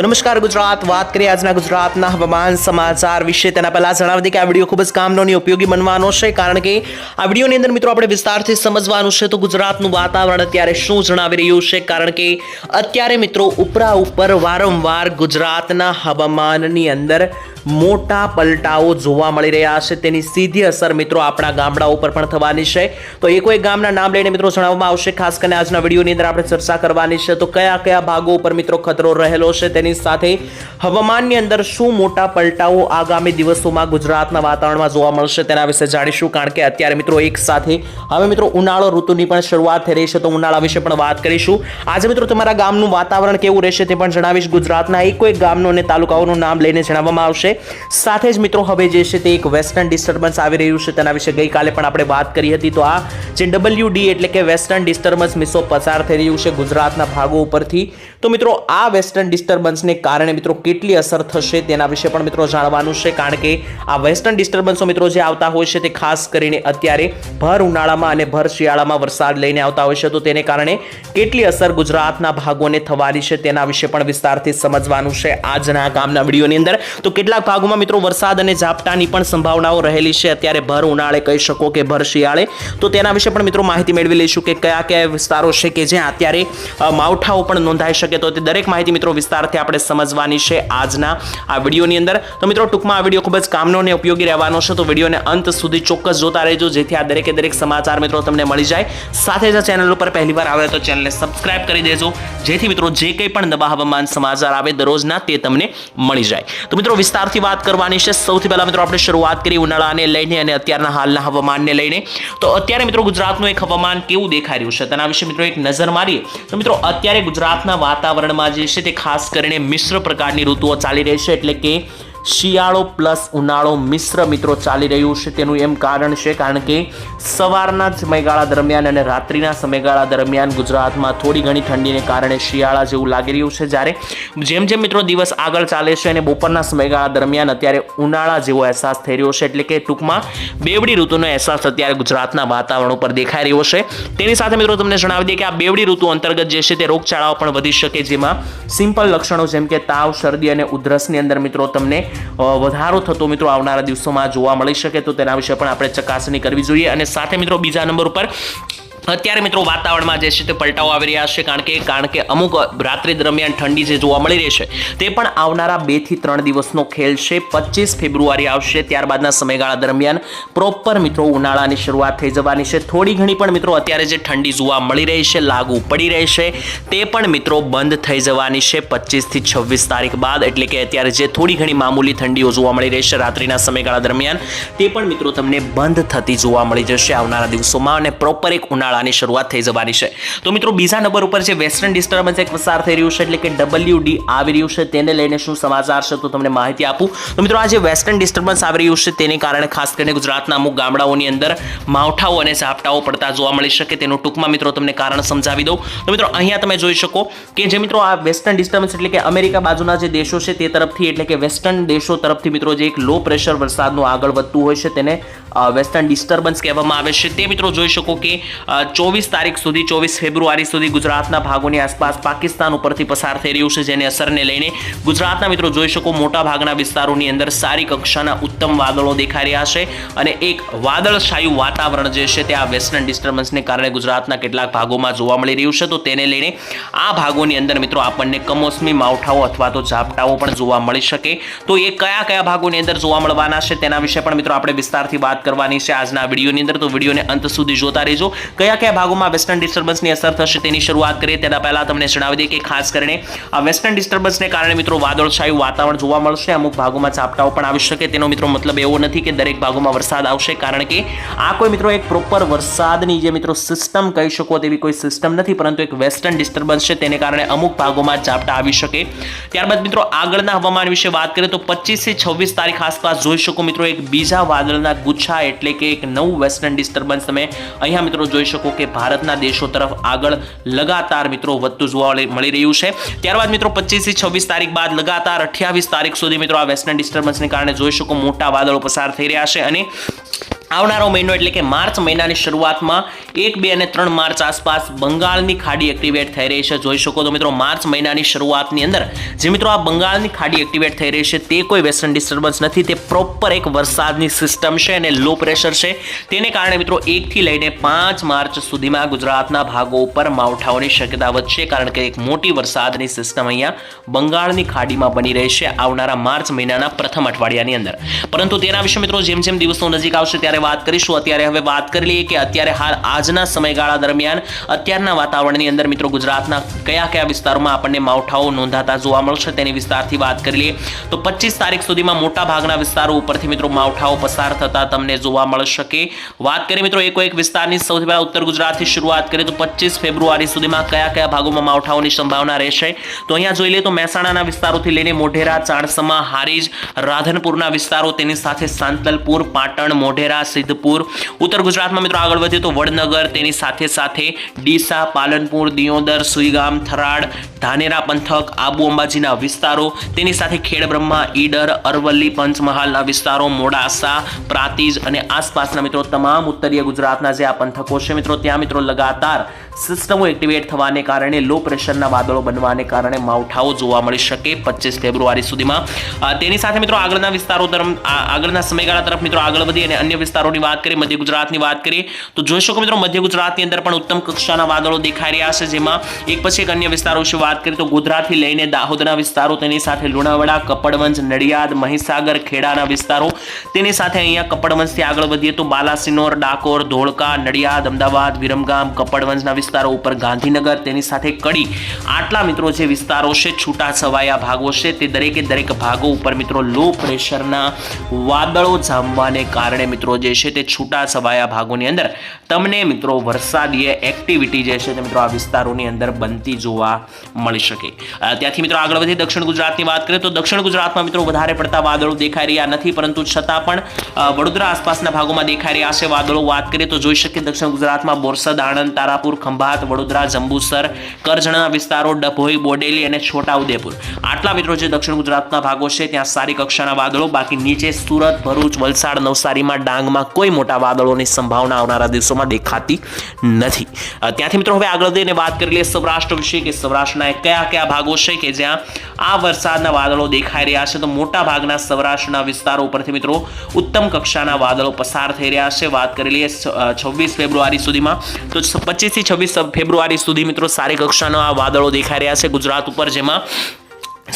તો નમસ્કાર ગુજરાત, વાત કરીએ આજના ગુજરાતના હવામાન સમાચાર વિશે. તેના પહેલા જણાવી દઈએ કે આ વિડીયો ખૂબ જ કામનો અને ઉપયોગી બનવાનો છે, કારણ કે આ વિડીયોની અંદર મિત્રો આપણે વિસ્તારથી સમજવાનું છે તો ગુજરાતનું વાતાવરણ અત્યારે શું જણાવી રહ્યું છે, કારણ કે અત્યારે મિત્રો ઉપરા ઉપર વારંવાર ગુજરાતના હવામાનની અંદર મોટા પલટાઓ જોવા મળી રહ્યા છે. તેની સીધી અસર મિત્રો આપણા ગામડાઓ પર પણ થવાની છે. તો એક ગામના નામ લઈને મિત્રો જણાવવામાં આવશે. ખાસ કરીને આજના વિડીયોની અંદર આપણે ચર્ચા કરવાની છે તો કયા કયા ભાગો ઉપર મિત્રો ખતરો રહેલો છે, તેની સાથે હવામાનની અંદર શું મોટા પલટાઓ આગામી દિવસોમાં ગુજરાતના વાતાવરણમાં જોવા મળશે તેના વિશે જાણીશું. કારણ કે અત્યારે મિત્રો એક સાથે હવે મિત્રો ઉનાળો ઋતુની પણ શરૂઆત થઈ રહી છે, તો ઉનાળા વિશે પણ વાત કરીશું. આજે મિત્રો તમારા ગામનું વાતાવરણ કેવું રહેશે તે પણ જણાવીશ. ગુજરાતના એક ગામનું અને તાલુકાઓનું નામ લઈને જણાવવામાં આવશે. સાથે જ મિત્રો હવે જે છે તે એક વેસ્ટર્ન ડિસ્ટર્બન્સ આવી રહ્યું છે, તેના વિશે ગઈકાલે પણ આપણે વાત કરી હતી. તો આ જે WD એટલે કે વેસ્ટર્ન ડિસ્ટર્બન્સ મિસો પસાર થઈ રહ્યું છે ગુજરાતના ભાગો ઉપરથી, તો મિત્રો આ વેસ્ટર્ન ડિસ્ટર્બન્સને કારણે મિત્રો કેટલી અસર થશે તેના વિશે પણ મિત્રો જાણવાનું છે. કારણ કે આ વેસ્ટર્ન ડિસ્ટર્બન્સો મિત્રો જે આવતા હોય છે તે ખાસ કરીને અત્યારે ભર ઉનાળામાં અને ભર શિયાળામાં વરસાદ લઈને આવતા હોય છે, તો તેને કારણે કેટલી અસર ગુજરાતના ભાગોને થવાની છે તેના વિશે પણ વિસ્તારથી સમજવાનું છે આજના ગામના વિડીયોની અંદર. તો કેટલાક ભાગોમાં મિત્રો વરસાદ અને ઝાપટાની પણ સંભાવનાઓ રહેલી છે અત્યારે ભર ઉનાળે કહી શકો કે ભર શિયાળે, તો તેના વિશે પણ મિત્રો માહિતી મેળવી લઈશું કે કયા કયા વિસ્તારો છે કે જ્યાં અત્યારે માવઠાઓ પણ નોંધાઈ શકે. તો તે દરેક માહિતી મિત્રો વિસ્તારથી આપણે સમજવાની છે આજના આ વિડીયોની અંદર. તો મિત્રો ટૂંકમાં આ વિડીયો ખૂબ જ કામનો અને ઉપયોગી રહેવાનો છે, તો વિડીયોને અંત સુધી ચોક્કસ જોતા રહેજો, જેથી આ દરેકે દરેક સમાચાર મિત્રો તમને મળી જાય. સાથે જ આ ચેનલ ઉપર પહેલીવાર આવે તો ચેનલને સબસ્ક્રાઇબ કરી દેજો, જેથી મિત્રો જે કંઈ પણ નવા હવામાન સમાચાર આવે દરરોજના તે તમને મળી જાય. તો મિત્રો વિસ્તારથી વાત કરવાની છે. સૌથી પહેલા મિત્રો આપણે શરૂઆત કરી ઉનાળાને લઈને અને અત્યારના હાલના હવામાનને લઈને. તો અત્યારે મિત્રો ગુજરાતનું એક હવામાન કેવું દેખાઈ રહ્યું છે તેના વિશે મિત્રો એક નજર મારીએ તો મિત્રો અત્યારે ગુજરાતના વાતાવરણમાં જે છે તે ખાસ કરીને મિશ્ર પ્રકારની ઋતુઓ ચાલી રહી છે, એટલે કે શિયાળો પ્લસ ઉનાળો મિશ્ર મિત્રો ચાલી રહ્યું છે. તેનું એમ કારણ છે કારણ કે સવારના સમયગાળા દરમિયાન અને રાત્રિના સમયગાળા દરમિયાન ગુજરાતમાં થોડી ઘણી ઠંડીને કારણે શિયાળા જેવું લાગી રહ્યું છે, જ્યારે જેમ જેમ મિત્રો દિવસ આગળ ચાલે છે અને બપોરના સમયગાળા દરમિયાન અત્યારે ઉનાળા જેવો અહેસાસ થઈ રહ્યો છે. એટલે કે ટૂંકમાં બેવડી ઋતુનો અહેસાસ અત્યારે ગુજરાતના વાતાવરણ ઉપર દેખાઈ રહ્યો છે. તેની સાથે મિત્રો તમને જણાવી દઈએ કે આ બેવડી ઋતુ અંતર્ગત જે છે તે રોગચાળાઓ પણ વધી શકે, જેમાં સિમ્પલ લક્ષણો જેમ કે તાવ, શરદી અને ઉધરસની અંદર મિત્રો તમને વધારો થતો મિત્રો આવનારા દિવસોમાં જોવા મળી શકે, તો તેના વિશે પણ આપણે ચકાસણી કરવી જોઈએ. અને સાથે મિત્રો બીજા નંબર ઉપર અત્યારે મિત્રો વાતાવરણમાં જે છે તે પલટાઓ આવી રહ્યા છે, કારણ કે અમુક રાત્રિ દરમિયાન ઠંડી જે જોવા મળી રહી છે તે પણ આવનારા 2 થી 3 દિવસનો ખેલ છે. 25 ફેબ્રુઆરી આવશે, ત્યારબાદના સમયગાળા દરમિયાન પ્રોપર મિત્રો ઉનાળાની શરૂઆત થઈ જવાની છે. થોડી ઘણી પણ મિત્રો અત્યારે જે ઠંડી જોવા મળી રહી છે, લાગુ પડી રહી છે, તે પણ મિત્રો બંધ થઈ જવાની છે 25 થી 26 તારીખ બાદ. એટલે કે અત્યારે જે થોડી ઘણી મામૂલી ઠંડીઓ જોવા મળી રહી છે રાત્રિના સમયગાળા દરમિયાન, તે પણ મિત્રો તમને બંધ થતી જોવા મળી જશે આવનારા દિવસોમાં અને પ્રોપર એક ઉનાળાની શરૂઆત થઈ જવાની છે. તો મિત્રો બીજા નંબર ઉપર જે વેસ્ટર્ન ડિસ્ટર્બન્સ એક પસાર થઈ રહ્યું છે, એટલે કે WD આવી રહ્યું છે, તેને લઈને શું સમાચાર છે તો તમને માહિતી આપું. તો મિત્રો આ જે વેસ્ટર્ન ડિસ્ટર્બન્સ આવી રહ્યું છે તેને કારણે ખાસ કરીને ગુજરાતના અમુક ગામડાઓની અંદર માવઠાઓ અને ઝાપટાઓ પડતા જોવા મળી શકે. તેનું ટૂંકમાં મિત્રો તમને કારણ સમજાવી દઉં. તો મિત્રો અહીંયા તમે જોઈ શકો કે જે મિત્રો આ વેસ્ટર્ન ડિસ્ટર્બન્સ એટલે કે અમેરિકા બાજુના જે દેશો છે તે તરફથી, એટલે કે વેસ્ટર્ન દેશો તરફથી મિત્રો જે એક લો પ્રેશર વરસાદનું આગળ વધતું હોય છે તેને વેસ્ટર્ન ડિસ્ટર્બન્સ કહેવામાં આવે છે. તે મિત્રો જોઈ શકો કે 24 તારીખ સુધી 24 ફેબ્રુઆરી સુધી ગુજરાતના ભાગોની આસપાસ પાકિસ્તાન ઉપરથી પસાર થઈ રહ્યું છે, જેની અસરને લઈને ગુજરાતના મિત્રો જોઈ શકો મોટા ભાગના વિસ્તારોની અંદર સારી કક્ષાના ઉત્તમ વાદળો દેખાઈ રહ્યા છે અને એક વાદળછાયું વાતાવરણ જે છે તે આ વેસ્ટર્ન ડિસ્ટર્બન્સને કારણે ગુજરાતના કેટલાક ભાગોમાં જોવા મળી રહ્યું છે. તો તેને લઈને આ ભાગોની અંદર મિત્રો આપણને કમોસમી માવઠાઓ અથવા તો ઝાપટાઓ પણ જોવા મળી શકે. તો એ કયા કયા ભાગોની અંદર જોવા મળવાના છે તેના વિશે પણ મિત્રો આપણે વિસ્તારથી વાત કરવાની છે આજના વિડીયોની અંદર. તો વિડીયોને અંત સુધી જોતા રહેજો. કયા કયા ભાગોમાં વેસ્ટર્ન ડિસ્ટર્બન્સની અસર થશે તેની શરૂઆત કરીએ તેના પહેલા તમને જણાવી દઈએ કે ખાસ કરીને આ વેસ્ટર્ન ડિસ્ટર્બન્સને કારણે મિત્રો વાદળછાયું વાતાવરણ જોવા મળશે. અમુક ભાગોમાં ઝાપટાઓ પણ આવી શકે. તેનો મિત્રો મતલબ એવો નથી કે દરેક ભાગોમાં વરસાદ આવશે, કારણ કે આ કોઈ મિત્રો એક પ્રોપર વરસાદની જે મિત્રો સિસ્ટમ કહી શકો તેવી કોઈ સિસ્ટમ નથી, પરંતુ એક વેસ્ટર્ન ડિસ્ટર્બન્સ છે, તેને કારણે અમુક ભાગોમાં ઝાપટા આવી શકે. ત્યારબાદ મિત્રો આગળના હવામાન વિશે વાત કરીએ તો 25 થી 26 તારીખ આસપાસ જોઈ શકો મિત્રો એક બીજા વાદળના ગુચ્છા એટલે કે એક નવું વેસ્ટર્ન ડિસ્ટર્બન્સ તમે અહીંયા મિત્રો જોઈ શકો કે ભારતના દેશો તરફ આગળ લગાતાર મિત્રો વધતું જોવા મળી રહ્યું છે. ત્યારબાદ મિત્રો 25 થી 26 તારીખ બાદ લગાતાર 28 તારીખ સુધી મિત્રો આ વેસ્ટર્ન ડિસ્ટર્બન્સને કારણે જોઈ શકો મોટા વાદળો પસાર થઈ રહ્યા છે અને આવનારો મહિનો એટલે કે માર્ચ મહિનાની શરૂઆતમાં 1, 2 અને 3 માર્ચ આસપાસ બંગાળની ખાડી એક્ટિવેટ થઈ રહી છે. જોઈ શકો તો મિત્રો માર્ચ મહિનાની શરૂઆતની અંદર જે મિત્રો આ બંગાળની ખાડી એક્ટિવેટ થઈ રહી છે તે કોઈ વેસ્ટર્ન ડિસ્ટર્બન્સ નથી, તે પ્રોપર એક વરસાદની સિસ્ટમ છે અને લો પ્રેશર છે. તેને કારણે મિત્રો 1 થી લઈને 5 માર્ચ સુધીમાં ગુજરાતના ભાગો ઉપર માવઠાઓની શક્યતા વધશે, કારણ કે એક મોટી વરસાદની સિસ્ટમ અહીંયા બંગાળની ખાડીમાં બની રહી છે આવનારા માર્ચ મહિનાના પ્રથમ અઠવાડિયાની અંદર. પરંતુ તેના વિશે મિત્રો જેમ જેમ દિવસો નજીક આવશે ત્યારે વાત કરીશું. અત્યારે હવે વાત કરી લઈએ કે અત્યારે હાલ આજના સમયગાળા દરમિયાન અત્યારના વાતાવરણની અંદર મિત્રો ગુજરાતના કયા કયા વિસ્તારોમાં આપણને માવઠાઓ નોંધાતા જોવા મળશે તેની વિસ્તારથી વાત કરી લઈએ તો 25 તારીખ સુધીમાં મોટા ભાગના વિસ્તારો ઉપરથી મિત્રો માવઠાઓ પસાર થતા તમને જોવા મળી શકે. વાત કરીએ મિત્રો એક વિસ્તારની સૌથી પહેલા ઉત્તર ગુજરાતથી શરૂઆત કરીએ તો 25 ફેબ્રુઆરી સુધીમાં કયા કયા ભાગોમાં માવઠાઓની સંભાવના રહેશે તો અહીંયા જોઈ લઈએ તો મહેસાણાના વિસ્તારોથી લઈને મોઢેરા, ચાણસમા, હારીજ, રાધનપુરના વિસ્તારો, તેની સાથે સાંતલપુર, પાટણ, મોઢેરા, સિદ્ધપુર. ઉત્તર ગુજરાતમાં મિત્રો આગળ વધીએ તો વડનગર, તેની સાથે સાથે ડીસા, પાલનપુર, દિયોદર, સુઈગામ, થરાદ, ધાનેરા પંથક, આબુ અંબાજીના વિસ્તારો, તેની સાથે ખેડબ્રહ્મા, ઈડર, અરવલ્લી, પંચમહાલના વિસ્તારો, મોડાસા, પ્રાંતિજ અને આસપાસના મિત્રો તમામ ઉત્તરીય ગુજરાતના જે આ પંથકો છે મિત્રો ત્યાં મિત્રો લગાતાર સિસ્ટમો એક્ટિવેટ થવાને કારણે લો પ્રેશરના વાદળો બનવાને કારણે માવઠાઓ જોવા મળી શકે 25 ફેબ્રુઆરી સુધીમાં. તેની સાથે મિત્રો આગળના વિસ્તારો તરફ આગળના સમયગાળા તરફ મિત્રો આગળ વધી અને અન્ય વિસ્તારોની વાત કરીએ, મધ્ય ગુજરાતની વાત કરીએ તો જોઈ શકો મિત્રો મધ્ય ગુજરાતની અંદર પણ ઉત્તમ કક્ષાના વાદળો દેખાઈ રહ્યા છે, જેમાં એક પછી એક અન્ય વિસ્તારો વિશે વાત કરીએ તો ગોધરાથી લઈને દાહોદના વિસ્તારો, તેની સાથે લુણાવાડા, કપડવંજ, નડિયાદ, મહીસાગર, ખેડાના વિસ્તારો, તેની સાથે અહીંયા કપડવંજથી આગળ વધીએ તો બાલાસિનોર, ડાકોર, ધોળકા, નડિયાદ, અમદાવાદ, વિરમગામ, કપડવંજના વિસ્તારો ઉપર ગાંધીનગર, તેની સાથે કડી. આટલા મિત્રો જે વિસ્તારો છે છૂટા છવાયા ભાગો છે તે દરેક ભાગો ઉપર મિત્રો લો પ્રેશરના વાદળો જામવાને કારણે મિત્રો જે છે તે છૂટા છવાયા ભાગોની અંદર તમને મિત્રો વરસાદીય એક્ટિવિટી જે છે તે મિત્રો આ વિસ્તારોની અંદર બનતી જોવા મળી શકે. ત્યાંથી મિત્રો આગળ વધી દક્ષિણ ગુજરાતની વાત કરીએ તો દક્ષિણ ગુજરાતમાં મિત્રો વધારે પડતા વાદળો દેખાઈ રહ્યા નથી, પરંતુ છતાં પણ વડોદરા આસપાસના ભાગોમાં દેખાઈ રહ્યા છે વાદળો. વાત કરીએ તો જોઈ શકીએ દક્ષિણ ગુજરાતમાં બોરસદ, આણંદ, તારાપુર, ખંભાત, વડોદરા, જંબુસર, કરજણના વિસ્તારો, ડભોઈ, બોડેલી અને છોટાઉદેપુર. આટલા મિત્રો જે દક્ષિણ ગુજરાતના ભાગો છે ત્યાં સારી કક્ષાના વાદળો. બાકી નીચે સુરત, ભરૂચ, વલસાડ, નવસારીમાં, ડાંગમાં કોઈ મોટા વાદળોની સંભાવના આવનારા દિવસોમાં દેખાતી નથી. ત્યાંથી મિત્રો હવે આગળ વધીને વાત કરી લઈએ સૌરાષ્ટ્ર વિશે કે સૌરાષ્ટ્રના કયા ભાગો છે કે જ્યાં આ વરસાદના વાદળો દેખાઈ રહ્યા છે. તો મોટા ભાગના સૌરાષ્ટ્રના વિસ્તારો ઉપરથી મિત્રો ઉત્તમ કક્ષાના વાદળો પસાર થઈ રહ્યા છે. વાત કરી લઈએ 26 ફેબ્રુઆરી સુધીમાં તો 25 થી 26 ફેબ્રુઆરી સુધી મિત્રો સારી કક્ષાના આ વાદળો દેખાઈ રહ્યા છે ગુજરાત ઉપર, જેમાં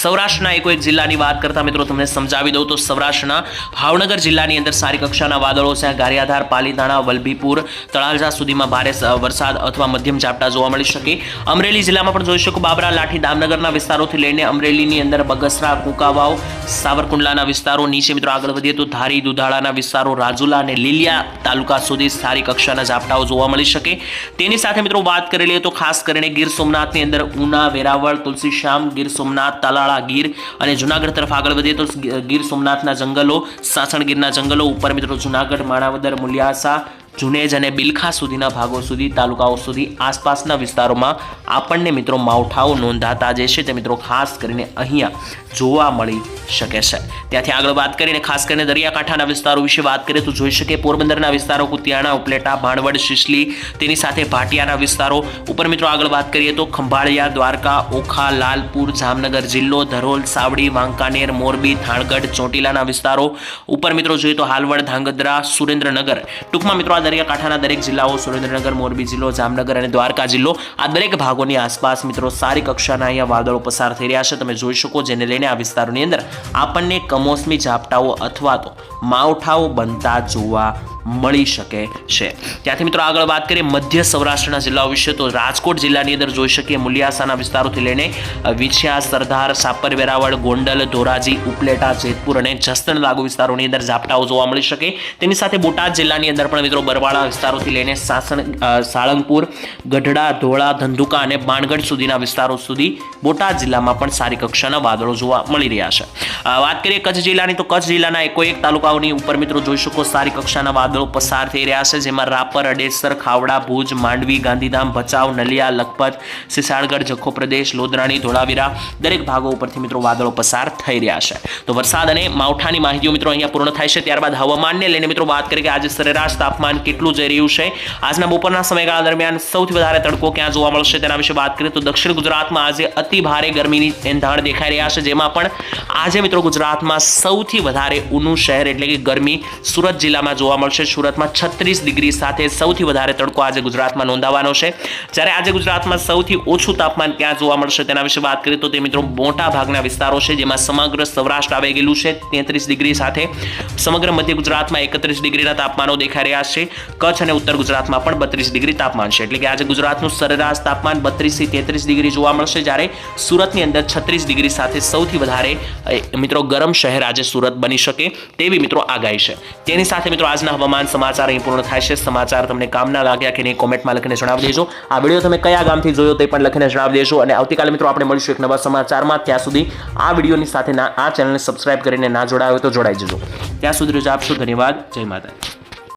સૌરાષ્ટ્રના એક જિલ્લાની વાત કરતા મિત્રો તમને સમજાવી દઉં તો સૌરાષ્ટ્રના ભાવનગર જિલ્લાની અંદર સારી કક્ષાના વાદળો છે. ગારિયાધાર, પાલીતાણા, વલભીપુર, તળાજા સુધીમાં ભારે વરસાદ અથવા મધ્યમ ઝાપટા જોવા મળી શકે. અમરેલી જિલ્લામાં પણ જોઈ શકો બાબરા, લાઠી, દામનગરના વિસ્તારોથી લઈને અમરેલીની અંદર બગસરા, કુંકાવાવ, સાવરકુંડલાના વિસ્તારો, નીચે મિત્રો આગળ વધીએ તો ધારી, દુધાળાના વિસ્તારો, રાજુલા અને લીલિયા તાલુકા સુધી સારી કક્ષાના ઝાપટાઓ જોવા મળી શકે. તેની સાથે મિત્રો વાત કરી લઈએ તો ખાસ કરીને ગીર સોમનાથની અંદર ઉના, વેરાવળ, તુલસીશ્યામ, ગીર સોમનાથ, તાલાળા, ગીર અને જુનાગઢ તરફ આગળ વધીએ તો ગીર સોમનાથના જંગલો, સાસણગીરના જંગલો ઉપર મિત્રો જુનાગઢ, માણાવદર, મુલિયાસા, જુનેજ અને બિલખા સુધીના ભાગો સુધી, તાલુકાઓ સુધી આસપાસના વિસ્તારોમાં આપણને મિત્રો માવઠાઓ નોંધાતા જે છે તે મિત્રો ખાસ કરીને અહીંયા જોવા મળી શકે છે. ત્યાંથી આગળ વાત કરીને ખાસ કરીને દરિયાકાંઠાના વિસ્તારો વિશે વાત કરીએ તો જોઈ શકીએ પોરબંદરના વિસ્તારો, કુતિયાણા, ઉપલેટા, ભાણવડ, શિશલી, તેની સાથે ભાટિયાના વિસ્તારો ઉપર મિત્રો આગળ વાત કરીએ તો ખંભાળિયા, દ્વારકા, ઓખા, લાલપુર, જામનગર જિલ્લો, ધરોલ, સાવડી, વાંકાનેર, મોરબી, થાણગઢ, ચોટીલાના વિસ્તારો ઉપર મિત્રો જોઈએ તો હાલવડ, ધાંગધ્રા, સુરેન્દ્રનગર. ટૂંકમાં મિત્રો દરિયાકાંઠાના દરેક જિલ્લાઓ, સુરેન્દ્રનગર, મોરબી જિલ્લો, જામનગર અને દ્વારકા જિલ્લો, આ દરેક ભાગોની આસપાસ મિત્રો સારી કક્ષાના અહીંયા વાદળો પસાર થઈ રહ્યા છે. તમે જોઈ શકો જેને લઈને આ વિસ્તારોની અંદર આપણને કમોસમી ઝાપટાઓ અથવા તો માવઠાઓ બનતા જોવા મળી શકે છે. ત્યાંથી મિત્રો આગળ વાત કરીએ મધ્ય સૌરાષ્ટ્રના જિલ્લાઓ વિશે તો રાજકોટ જિલ્લાની અંદર જોઈ શકીએ મુલિયાસાના વિસ્તારોથી લઈને વિછિયા, સરદાર, સાપર, વેરાવળ, ગોંડલ, ધોરાજી, ઉપલેટા, જેતપુર અને જસદણ લાગુ વિસ્તારોની અંદર ઝાપટાઓ જોવા મળી શકે. તેની સાથે બોટાદ જિલ્લાની અંદર પણ મિત્રો બરવાળા વિસ્તારોથી લઈને સાળંગપુર, ગઢડા, ધોળા, ધંધુકા અને બાણગઢ સુધીના વિસ્તારો સુધી બોટાદ જિલ્લામાં પણ સારી કક્ષાના વાદળો જોવા મળી રહ્યા છે. વાત કરીએ કચ્છ જિલ્લાની તો કચ્છ જિલ્લાના એકોએક તાલુકાઓની ઉપર મિત્રો જોઈ શકો સારી કક્ષાના વાદળો વાદળો પસાર થઈ રહ્યા છે, જેમાં રાપર, અડેસર, ખાવડા, ભુજ, માંડવી, ગાંધીધામ, ભચાઉ, નલિયા, લખપત, સિસાળગઢ, જખો પ્રદેશ, લોધરાણી, ધોળાવીરા દરેક ભાગો ઉપરથી મિત્રો વાદળો પસાર થઈ રહ્યા છે. તો વરસાદ અને માવઠાની માહિતીઓ મિત્રો અહીંયા પૂર્ણ થાય છે. ત્યારબાદ હવામાનને લઈને મિત્રો વાત કરીએ કે આજે સરેરાશ તાપમાન કેટલું જઈ રહ્યું છે. આજના બપોરના સમયગાળા દરમિયાન સૌથી વધારે તડકો ક્યાં જોવા મળશે તેના વિશે વાત કરીએ તો દક્ષિણ ગુજરાતમાં આજે અતિ ભારે ગરમીની એંધાણ દેખાઈ રહ્યા છે, જેમાં પણ આજે મિત્રો ગુજરાતમાં સૌથી વધારે ઊનું શહેર એટલે કે ગરમી સુરત જિલ્લામાં જોવા મળશે. સુરતમાં 36 ડિગ્રી સાથે સૌથી વધારે તડકો આજે ગુજરાતમાં નોંધાવાનો છે. જ્યારે આજે ગુજરાતમાં સૌથી ઓછું તાપમાન ક્યાં જોવા મળશે તેના વિશે વાત કરીએ તો તે મિત્રો મોટા ભાગના વિસ્તારો છે, જેમાં સમગ્ર સૌરાષ્ટ્ર આવી ગયેલું છે 33 ડિગ્રી સાથે. સમગ્ર મધ્ય ગુજરાતમાં 31 ડિગ્રીના તાપમાનો દેખાઈ રહ્યા છે. કચ્છ અને ઉત્તર ગુજરાતમાં પણ 32 ડિગ્રી તાપમાન છે. એટલે કે આજે ગુજરાતનું સરેરાશ તાપમાન 32 થી 33 ડિગ્રી જોવા મળશે, જ્યારે સુરતની અંદર 36 ડિગ્રી સાથે સૌથી વધારે મિત્રો ગરમ શહેર આજે સુરત બની શકે તેવી મિત્રો આગાહી છે. તેની સાથે મિત્રો આજના હવામાન સમાચાર અહીં પૂર્ણ થાય છે. સમાચાર તમને કામના લાગ્યા કે નહીં કોમેન્ટમાં લખીને જણાવી દેજો. આ વિડીયો તમે કયા ગામથી જોયો તે પણ લખીને જણાવી દેજો. અને આવતીકાલે મિત્રો આપણે મળીશું એક નવા સમાચારમાં. ત્યાં સુધી આ વિડીયોની સાથે આ ચેનલને સબસ્ક્રાઇબ કરીને ના જોડાયો તો જોડાઈ જજો. ત્યાં સુધી રજા આપશો. ધન્યવાદ. જય માતા.